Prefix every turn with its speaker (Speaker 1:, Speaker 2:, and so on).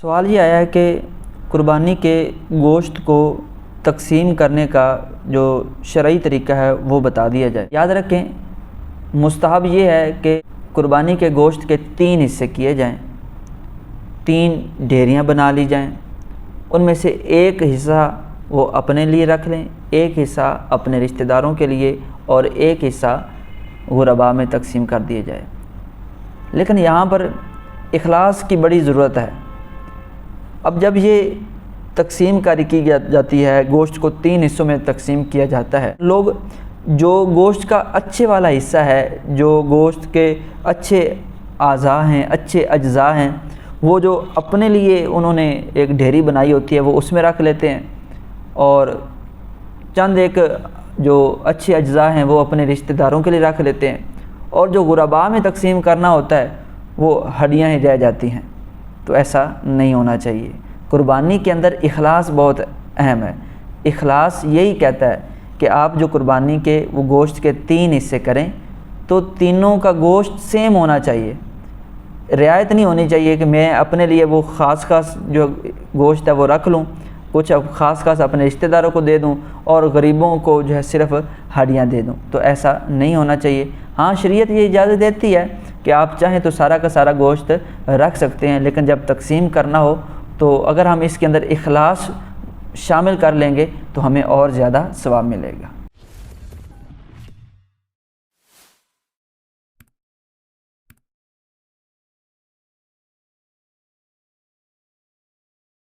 Speaker 1: سوال یہ آیا ہے کہ قربانی کے گوشت کو تقسیم کرنے کا جو شرعی طریقہ ہے وہ بتا دیا جائے۔ یاد رکھیں، مستحب یہ ہے کہ قربانی کے گوشت کے 3 حصے کیے جائیں، 3 ڈھیریاں بنا لی جائیں، ان میں سے ایک حصہ وہ اپنے لیے رکھ لیں، ایک حصہ اپنے رشتہ داروں کے لیے اور ایک حصہ غرباء میں تقسیم کر دیے جائے۔ لیکن یہاں پر اخلاص کی بڑی ضرورت ہے۔ اب جب یہ تقسیم کاری کی جاتی ہے، گوشت کو 3 حصوں میں تقسیم کیا جاتا ہے، لوگ جو گوشت کا اچھے والا حصہ ہے، جو گوشت کے اچھے اعضاء ہیں، اچھے اجزاء ہیں، وہ جو اپنے لیے انہوں نے ایک ڈھیری بنائی ہوتی ہے وہ اس میں رکھ لیتے ہیں، اور چند ایک جو اچھے اجزاء ہیں وہ اپنے رشتہ داروں کے لیے رکھ لیتے ہیں، اور جو غرباء میں تقسیم کرنا ہوتا ہے وہ ہڈیاں ہی رہ جاتی ہیں۔ تو ایسا نہیں ہونا چاہیے۔ قربانی کے اندر اخلاص بہت اہم ہے۔ اخلاص یہی کہتا ہے کہ آپ جو قربانی کے وہ گوشت کے 3 حصے کریں تو تینوں کا گوشت سیم ہونا چاہیے۔ رعایت نہیں ہونی چاہیے کہ میں اپنے لیے وہ خاص جو گوشت ہے وہ رکھ لوں، کچھ خاص اپنے رشتہ داروں کو دے دوں اور غریبوں کو جو ہے صرف ہڈیاں دے دوں۔ تو ایسا نہیں ہونا چاہیے۔ ہاں، شریعت یہ اجازت دیتی ہے کہ آپ چاہیں تو سارا کا سارا گوشت رکھ سکتے ہیں، لیکن جب تقسیم کرنا ہو تو اگر ہم اس کے اندر اخلاص شامل کر لیں گے تو ہمیں اور زیادہ ثواب ملے گا۔